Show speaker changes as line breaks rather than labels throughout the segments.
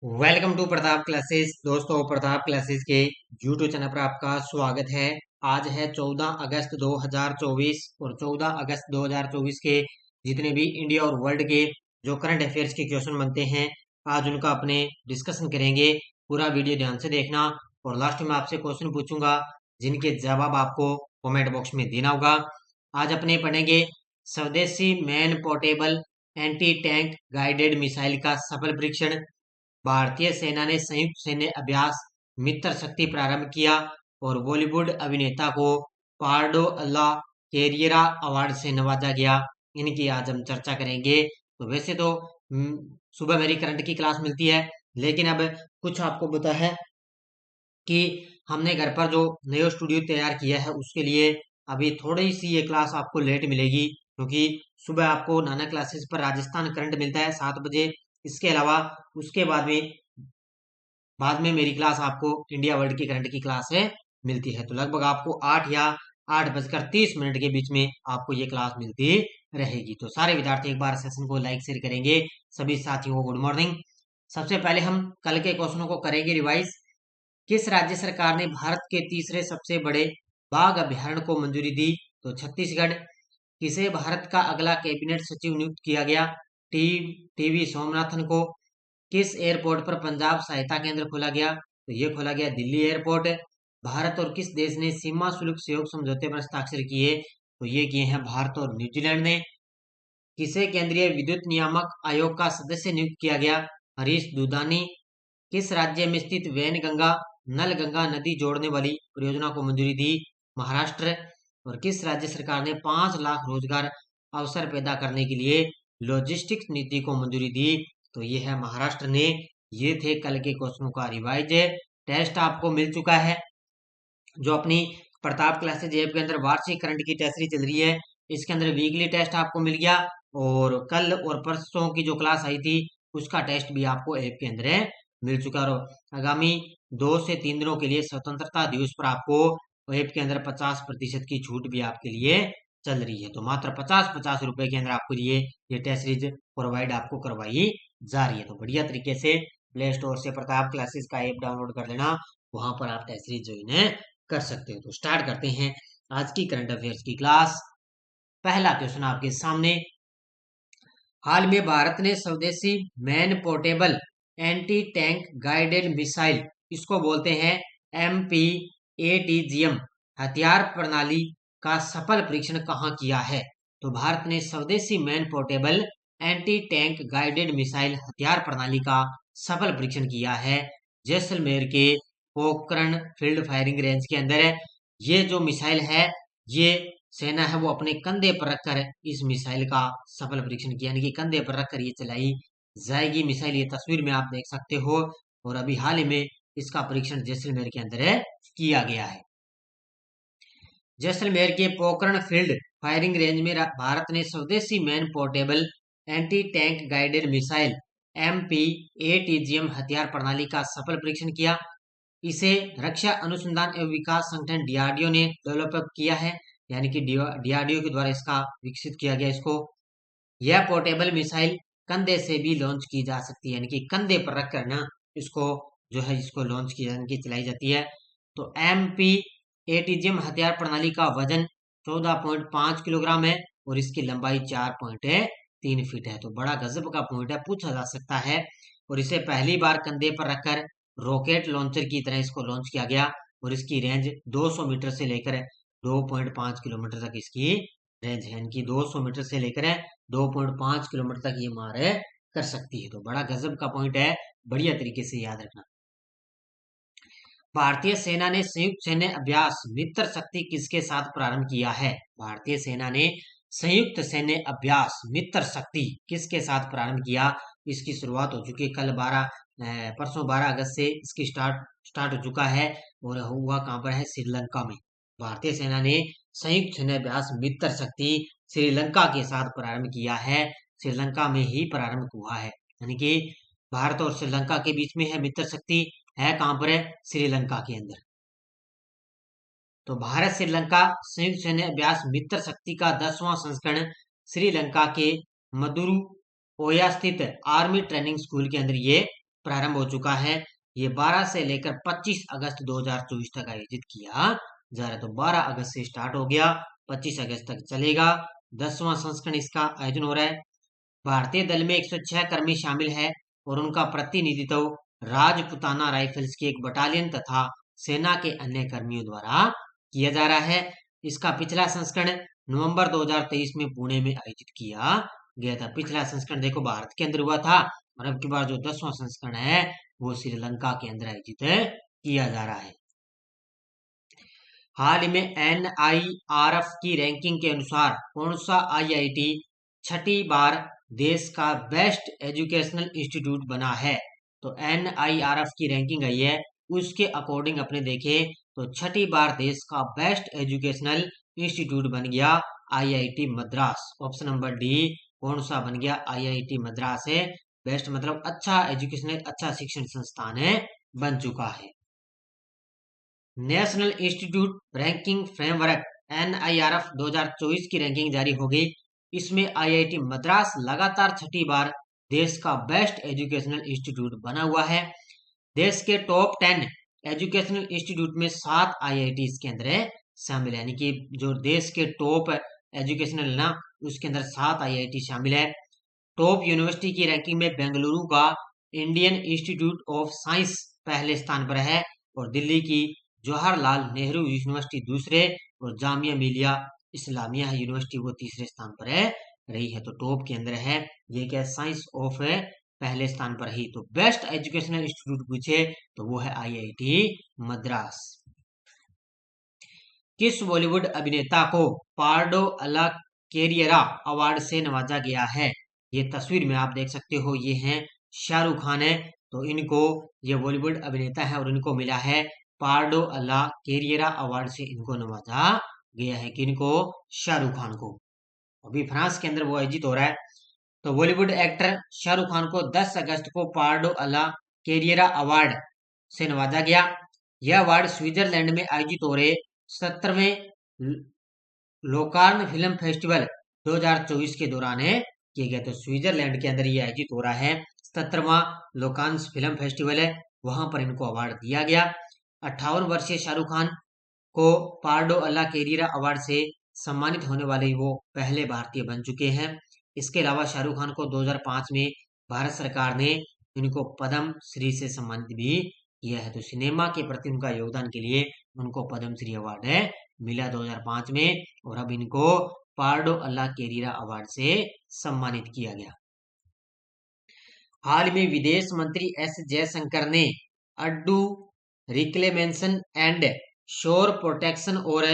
Welcome to Pratap classes. दोस्तों, Pratap classes के YouTube channel पर आपका स्वागत है। आज है 14 अगस्त 2024 और 14 अगस्त 2024 के जितने भी इंडिया और वर्ल्ड के जो करंट अफेयर्स के क्वेश्चन बनते हैं, आज उनका अपने डिस्कशन करेंगे। पूरा वीडियो ध्यान से देखना और लास्ट में आपसे क्वेश्चन पूछूंगा जिनके जवाब आपको कमेंट बॉक्स में देना होगा। आज अपने पढ़ेंगे स्वदेशी man portable anti tank guided missile का सफल परीक्षण। भारतीय सेना ने संयुक्त सैन्य अभ्यास मित्र शक्ति प्रारंभ किया और बॉलीवुड अभिनेता को पार्डो अल्लाह कैरियरा अवार्ड से नवाजा गया। इनकी आज हम चर्चा करेंगे। तो वैसे तो सुबह मेरी करंट की क्लास मिलती है, लेकिन अब कुछ आपको पता है कि हमने घर पर जो नयो स्टूडियो तैयार किया है उसके लिए अभी थोड़ी सी ये क्लास आपको लेट मिलेगी, क्योंकि सुबह आपको नाना क्लासेस पर राजस्थान करंट मिलता है 7 बजे। इसके अलावा उसके बाद में मेरी क्लास आपको इंडिया वर्ल्ड की करंट की क्लास है मिलती है। तो लगभग आपको 8 या 8 बजकर 30 मिनट के बीच में आपको ये क्लास मिलती रहेगी। तो सारे विद्यार्थी एक बार सेशन को लाइक शेयर करेंगे। सभी साथियों को गुड मॉर्निंग। सबसे पहले हम कल के क्वेश्चनों को करेंगे रिवाइज। किस राज्य सरकार ने भारत के तीसरे सबसे बड़े बाघ अभ्यारण्य को मंजूरी दी? तो छत्तीसगढ़। किसे भारत का अगला कैबिनेट सचिव नियुक्त किया गया? टी टीवी सोमनाथन को। किस एयरपोर्ट पर पंजाब सहायता केंद्र खोला गया? तो ये खोला गया दिल्ली एयरपोर्ट। भारत और किस देश ने सीमा शुल्क सहयोग समझौते पर हस्ताक्षर किए? तो ये किए हैं भारत और न्यूजीलैंड ने। किसे केंद्रीय विद्युत नियामक आयोग का सदस्य नियुक्त किया गया? हरीश दूधानी। किस राज्य में स्थित वैनगंगा नल गंगा नदी जोड़ने वाली परियोजना को मंजूरी दी? महाराष्ट्र। और किस राज्य सरकार ने 5 लाख रोजगार अवसर पैदा करने के लिए लॉजिस्टिक्स नीति को मंजूरी दी? तो ये है महाराष्ट्र ने। ये थे कल के क्वेश्चनों का रिवाइज। टेस्ट आपको मिल चुका है जो अपनी प्रताप क्लासेज ऐप के अंदर वार्षिक करंट की टेस्ट सीरीज चल रही है। इसके अंदर वीकली टेस्ट आपको मिल गया और कल और परसों की जो क्लास आई थी उसका टेस्ट भी आपको ऐप के अंदर मिल चुका। और आगामी 2 से 3 दिनों के लिए स्वतंत्रता दिवस पर आपको ऐप के अंदर 50% की छूट भी आपके लिए चल रही है। तो मात्र 50-50 रुपए के अंदर आपके लिए ये टेस्ट सीरीज प्रोवाइड आपको करवाई जा रही है। तो बढ़िया तरीके से प्ले स्टोर से प्रताप क्लासेस का ऐप डाउनलोड कर लेना, वहां पर आप टेस्ट सीरीज ज्वाइन कर सकते हो। तो स्टार्ट करते हैं आज की करंट अफेयर्स की क्लास। पहला क्वेश्चन आपके सामने। हाल में भारत ने स्वदेशी man portable anti tank guided missile, इसको बोलते हैं MPATGM हथियार प्रणाली का सफल परीक्षण कहाँ किया है? तो भारत ने स्वदेशी man portable anti tank guided missile हथियार प्रणाली का सफल परीक्षण किया है जैसलमेर के पोखरण फील्ड फायरिंग रेंज के अंदर है। ये जो मिसाइल है, ये सेना है वो अपने कंधे पर रखकर इस मिसाइल का सफल परीक्षण किया, यानी कि कंधे पर रखकर ये चलाई जाएगी मिसाइल। ये तस्वीर में आप देख सकते हो और अभी हाल ही में इसका परीक्षण जैसलमेर के अंदर किया गया है। जैसलमेर के पोखरण फील्ड फायरिंग रेंज में भारत ने स्वदेशी man portable anti tank guided missile MPATGM हथियार प्रणाली का सफल परीक्षण किया। इसे रक्षा अनुसंधान एवं विकास संगठन DRDO ने डेवलप किया है, यानी कि DRDO के द्वारा इसका विकसित किया गया। इसको यह पोर्टेबल मिसाइल कंधे से भी लॉन्च की जा सकती है, यानी कि कंधे पर रखकर ना इसको जो है इसको लॉन्च की यानी कि चलाई जाती है। तो MPATGM हथियार प्रणाली का वजन 14.5 किलोग्राम है और इसकी लंबाई 4.3 फीट है। तो बड़ा गजब का पॉइंट है, पूछा जा सकता है। और इसे पहली बार कंधे पर रखकर रॉकेट लॉन्चर की तरह इसको लॉन्च किया गया और इसकी रेंज 200 मीटर से लेकर 2.5 किलोमीटर तक इसकी रेंज है, यानी कि 200 मीटर से लेकर 2.5 किलोमीटर तक ये मार कर सकती है। तो बड़ा गजब का पॉइंट है, बढ़िया तरीके से याद रखना। भारतीय सेना ने संयुक्त सैन्य अभ्यास मित्र शक्ति किसके साथ प्रारंभ किया है? भारतीय सेना ने संयुक्त सैन्य अभ्यास मित्र शक्ति किसके साथ प्रारंभ किया? इसकी शुरुआत हो चुकी है कल परसों 12 अगस्त से इसकी स्टार्ट हो चुका है और हुआ कहाँ पर है? श्रीलंका में। भारतीय सेना ने संयुक्त सैन्य अभ्यास मित्र शक्ति श्रीलंका के साथ प्रारंभ किया है। श्रीलंका में ही प्रारंभ हुआ है, यानी कि भारत और श्रीलंका के बीच में है मित्र शक्ति। है कहां पर? है श्रीलंका के अंदर। तो भारत श्रीलंका संयुक्त सैन्य अभ्यास मित्र शक्ति का 10वां संस्करण श्रीलंका के मदुरु ओया स्थित आर्मी ट्रेनिंग स्कूल के अंदर ये प्रारंभ हो चुका है। ये 12 से लेकर 25 अगस्त 2024 तक आयोजित किया जा रहा है। तो 12 अगस्त से स्टार्ट हो गया, 25 अगस्त तक चलेगा। 10वां संस्करण इसका आयोजन हो रहा है। भारतीय दल में 106 कर्मी शामिल है और उनका प्रतिनिधित्व राजपुताना राइफल्स की एक बटालियन तथा सेना के अन्य कर्मियों द्वारा किया जा रहा है। इसका पिछला संस्करण नवंबर 2023 में पुणे में आयोजित किया गया था। पिछला संस्करण देखो भारत के अंदर हुआ था और अब की बार जो 10वां संस्करण है वो श्रीलंका के अंदर आयोजित किया जा रहा है। हाल ही में NIRF की रैंकिंग के अनुसार कौन सा IIT छठी बार देश का बेस्ट एजुकेशनल इंस्टीट्यूट बना है? तो NIRF की रैंकिंग आई है, उसके अकॉर्डिंग अपने देखें तो छठी बार देश का बेस्ट एजुकेशनल इंस्टीट्यूट बन गया IIT Madras. Option number D कौन सा बन गया? IIT मद्रास है बेस्ट, मतलब अच्छा एजुकेशनल, अच्छा शिक्षण संस्थान है, बन चुका है। National institute ranking framework NIRF 2024 की रैंकिंग जारी हो गई। इसमें IIT मद्रास लगातार छठी बार देश का बेस्ट एजुकेशनल इंस्टीट्यूट बना हुआ है। देश के टॉप 10 एजुकेशनल इंस्टीट्यूट में 7 IIT इसके अंदर शामिल है, यानी कि जो देश के टॉप एजुकेशनल ना उसके अंदर 7 IIT शामिल है। टॉप यूनिवर्सिटी की रैंकिंग में बेंगलुरु का इंडियन इंस्टीट्यूट ऑफ साइंस पहले स्थान पर है और दिल्ली की जवाहरलाल नेहरू यूनिवर्सिटी दूसरे और जामिया मिलिया इस्लामिया यूनिवर्सिटी वो तीसरे स्थान पर रही है। तो टॉप के अंदर है ये क्या? साइंस ऑफ पहले स्थान पर ही। तो बेस्ट एजुकेशनल इंस्टीट्यूट पूछे तो वो है IIT मद्रास। किस बॉलीवुड अभिनेता को पार्डो अला कैरियरा अवार्ड से नवाजा गया है? ये तस्वीर में आप देख सकते हो, ये हैं शाहरुख खान है। तो इनको, ये बॉलीवुड अभिनेता है और इनको मिला है पार्डो अला कैरियरा अवार्ड से इनको नवाजा गया है। किनको? शाहरुख खान को। अभी फ्रांस के अंदर वो आयोजित हो रहा है। तो बॉलीवुड एक्टर शाहरुख खान को 10 अगस्त को पार्डो अला कैरियरा अवार्ड से नवाजा गया। यह अवार्ड स्विट्जरलैंड में आयोजित हो रहे 17वें लोकार्न फिल्म फेस्टिवल 2024 के दौरान किए गए। तो स्विट्जरलैंड के अंदर ये आयोजित हो रहा है 17वां लोकार्न फिल्म फेस्टिवल है, वहां पर इनको अवार्ड दिया गया। 58 वर्षीय शाहरुख खान को पार्डो अला कैरियरा अवार्ड से सम्मानित होने वाले वो पहले भारतीय बन चुके हैं। इसके अलावा शाहरुख खान को 2005 में भारत सरकार ने इनको पद्म श्री से सम्मानित भी किया है। तो सिनेमा के प्रति उनका योगदान के लिए उनको पद्म श्री अवार्ड मिला 2005 में और अब इनको पार्डो अला कैरियरा अवार्ड से सम्मानित किया गया। हाल में विदेश मंत्री S जयशंकर ने अड्डू रिक्लेमेशन एंड शोर प्रोटेक्शन और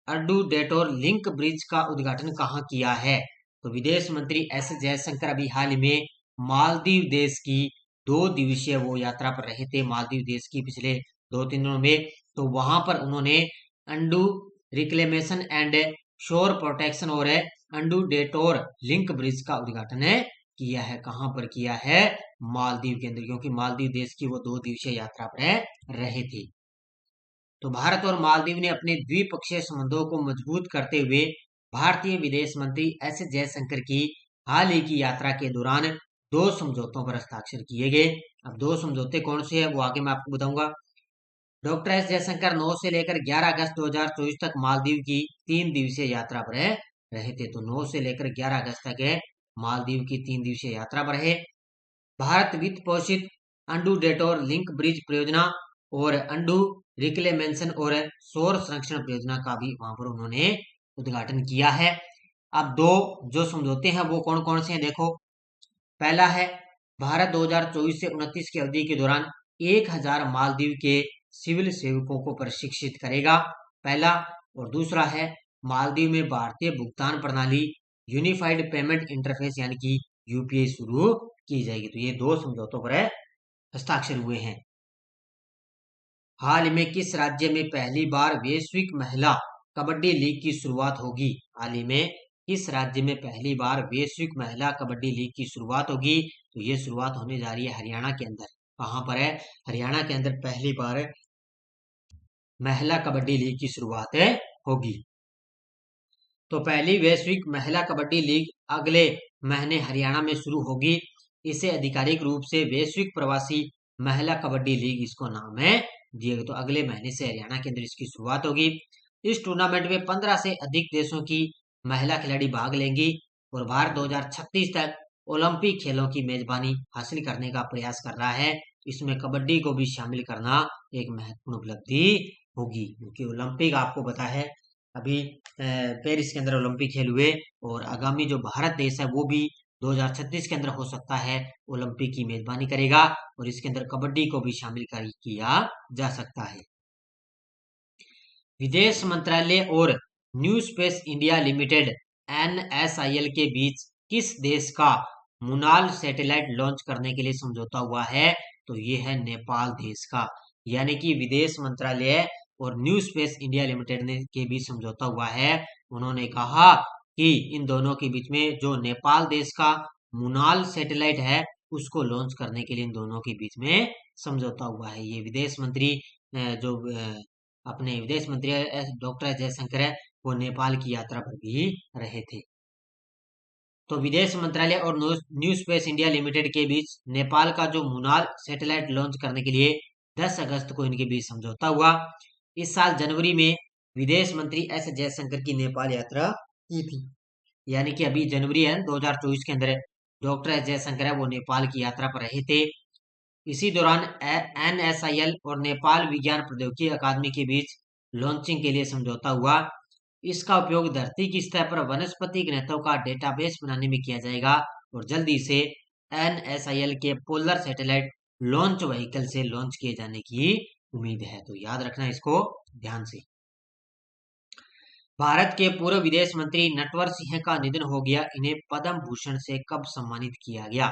अड्डू डेटोर लिंक ब्रिज का उद्घाटन कहाँ किया है? तो विदेश मंत्री S जयशंकर अभी हाल में मालदीव देश की 2 दिवसीय वो यात्रा पर रहे थे, मालदीव देश की पिछले 2-3 दिनों में। तो वहां पर उन्होंने अंडू रिक्लेमेशन एंड शोर प्रोटेक्शन और अंडू डेटोर लिंक ब्रिज का उद्घाटन किया है। कहां पर किया है? मालदीव के अंदर, क्योंकि मालदीव देश की वो 2 दिवसीय यात्रा पर रहे थे। तो भारत और मालदीव ने अपने द्विपक्षीय संबंधों को मजबूत करते हुए भारतीय विदेश मंत्री S जयशंकर की हाल ही की यात्रा के दौरान 2 समझौतों पर हस्ताक्षर किए गए। अब 2 समझौते कौन से हैं वो आगे मैं आपको बताऊंगा। डॉक्टर S जयशंकर 9 से लेकर 11 अगस्त 2024 तक मालदीव की 3 दिवसीय यात्रा पर रहे थे। तो 9 से लेकर 11 अगस्त तक मालदीव की 3 दिवसीय यात्रा पर रहे। भारत वित्त पोषित अंडू डेटोर लिंक ब्रिज परियोजना और अंडू रिक्लेमेशन और सौर संरक्षण परियोजना का भी वहां पर उन्होंने उद्घाटन किया है। अब 2 जो समझौते हैं वो कौन कौन से हैं देखो। पहला है भारत 2024 से 29 की अवधि के दौरान 1000 मालदीव के सिविल सेवकों को प्रशिक्षित करेगा, पहला। और दूसरा है मालदीव में भारतीय भुगतान प्रणाली यूनिफाइड पेमेंट इंटरफेस यानी कि UPI शुरू की जाएगी। तो ये 2 समझौतों पर हस्ताक्षर हुए हैं। हाल में किस राज्य में पहली बार वैश्विक महिला कबड्डी लीग की शुरुआत होगी? हाल ही में किस राज्य में पहली बार वैश्विक महिला कबड्डी लीग की शुरुआत होगी? तो ये शुरुआत होने जा रही है हरियाणा के अंदर। कहां पर है? हरियाणा के अंदर पहली बार महिला कबड्डी लीग की शुरुआत होगी। तो पहली वैश्विक महिला कबड्डी लीग अगले महीने हरियाणा में शुरू होगी। इसे आधिकारिक रूप से वैश्विक प्रवासी महिला कबड्डी लीग इसको नाम है दिए गए। तो अगले महीने से हरियाणा के अंदर इसकी शुरुआत होगी। इस टूर्नामेंट में 15 से अधिक देशों की महिला खिलाड़ी भाग लेंगी और भारत 2036 तक ओलंपिक खेलों की मेजबानी हासिल करने का प्रयास कर रहा है। इसमें कबड्डी को भी शामिल करना एक महत्वपूर्ण उपलब्धि होगी, क्योंकि ओलंपिक आपको पता है अभी पेरिस के अंदर ओलंपिक खेल हुए और आगामी जो भारत देश है वो भी 2036 के अंदर हो सकता है ओलंपिक की मेजबानी करेगा और इसके अंदर कबड्डी को भी शामिल किया जा सकता है। विदेश मंत्रालय और new space India limited NSIL के बीच किस देश का मुनाल सैटेलाइट लॉन्च करने के लिए समझौता हुआ है? तो ये है नेपाल देश का। यानी कि विदेश मंत्रालय और न्यू स्पेस इंडिया लिमिटेड के बीच समझौता हुआ है। उन्होंने कहा कि इन दोनों के बीच में जो नेपाल देश का मुनाल सैटेलाइट है उसको लॉन्च करने के लिए इन दोनों के बीच में समझौता हुआ है। ये विदेश मंत्री जो अपने विदेश मंत्री डॉक्टर एस जयशंकर है वो नेपाल की यात्रा पर भी रहे थे। तो विदेश मंत्रालय और न्यू स्पेस इंडिया लिमिटेड के बीच नेपाल का जो मुनाल सैटेलाइट लॉन्च करने के लिए 10 अगस्त को इनके बीच समझौता हुआ। इस साल जनवरी में विदेश मंत्री एस जयशंकर की नेपाल यात्रा की थी। यानी कि अभी जनवरी है 2024 के अंदर डॉक्टर एस जयशंकर है वो नेपाल की यात्रा पर रहे थे। इसी दौरान NSIL और नेपाल विज्ञान प्रौद्योगिकी अकादमी के बीच लॉन्चिंग के लिए समझौता हुआ। इसका उपयोग धरती की सतह पर वनस्पति घनत्व का डेटाबेस बनाने में किया जाएगा और जल्दी से NSIL के पोलर सैटेलाइट लॉन्च व्हीकल से लॉन्च किए जाने की उम्मीद है। तो याद रखना इसको ध्यान से। भारत के पूर्व विदेश मंत्री नटवर सिंह का निधन हो गया। इन्हें पद्म भूषण से कब सम्मानित किया गया?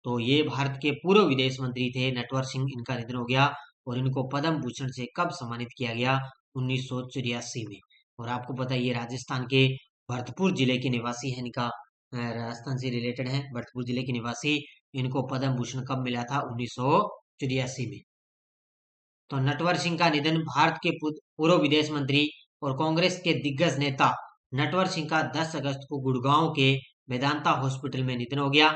तो ये भारत के पूर्व विदेश मंत्री थे नटवर सिंह, इनका निधन हो गया और इनको पद्म भूषण से कब सम्मानित किया गया? 1984 में। और आपको पता है ये राजस्थान के भरतपुर जिले के निवासी है, इनका राजस्थान से रिलेटेड है, भरतपुर जिले के निवासी। इनको पद्म भूषण कब मिला था? 1984 में। तो नटवर सिंह का निधन। भारत के पूर्व विदेश मंत्री और कांग्रेस के दिग्गज नेता नटवर सिंह का 10 अगस्त को गुड़गांव के वेदांता हॉस्पिटल में निधन हो गया।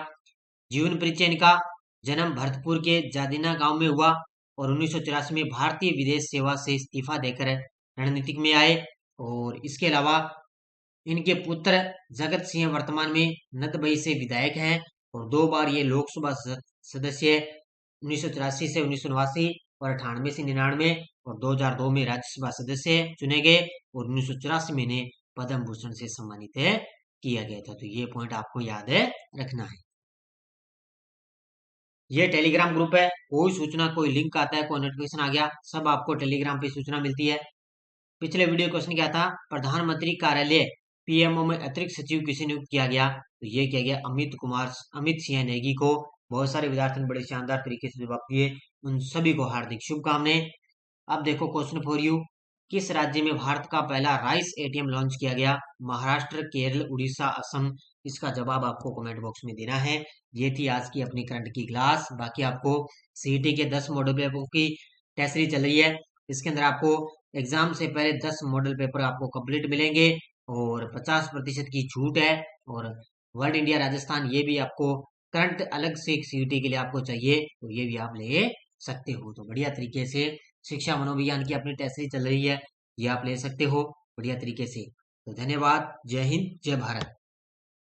जीवन परिचय इनका जन्म भरतपुर के जादिना गांव में हुआ और 1984 में भारतीय विदेश सेवा से इस्तीफा देकर रणनीतिक में आए। और इसके अलावा इनके पुत्र जगत सिंह वर्तमान में नदबई से विधायक हैं और 2 बार ये लोकसभा सदस्य 1984 से 1989 और 98 से 99 और 2002 में राज्यसभा सदस्य चुने गए और 1984 में इन्हें पद्म भूषण से सम्मानित किया गया था। तो ये पॉइंट आपको याद रखना है। ये टेलीग्राम ग्रुप है, कोई सूचना, कोई लिंक आता है, कोई नोटिफिकेशन आ गया, सब आपको टेलीग्राम पे सूचना मिलती है। पिछले वीडियो क्वेश्चन क्या था? प्रधानमंत्री कार्यालय PMO में अतिरिक्त सचिव किसे नियुक्त किया गया? तो ये किया गया अमित सिंह नेगी को। बहुत सारे विद्यार्थियों ने बड़े शानदार तरीके से जवाब दिए, उन सभी को हार्दिक शुभकामनाएं। अब देखो क्वेश्चन फॉर यू, किस राज्य में भारत का पहला राइस ATM लॉन्च किया गया? महाराष्ट्र, केरल, उड़ीसा, असम। इसका जवाब आपको कमेंट बॉक्स में देना है। ये थी आज की अपनी करंट की क्लास। बाकी आपको CET के 10 मॉडल पेपर की टेस्ट सीरीज चल रही है, इसके अंदर आपको एग्जाम से पहले 10 मॉडल पेपर आपको कंप्लीट मिलेंगे और 50% की छूट है। और वर्ल्ड इंडिया राजस्थान ये भी आपको करंट अलग से CET के लिए आपको चाहिए तो ये भी आप ले सकते हो। तो बढ़िया तरीके से शिक्षा मनोविज्ञान की अपनी टेस्ट सीरीज चल रही है, ये आप ले सकते हो बढ़िया तरीके से। तो धन्यवाद, जय हिंद, जय भारत।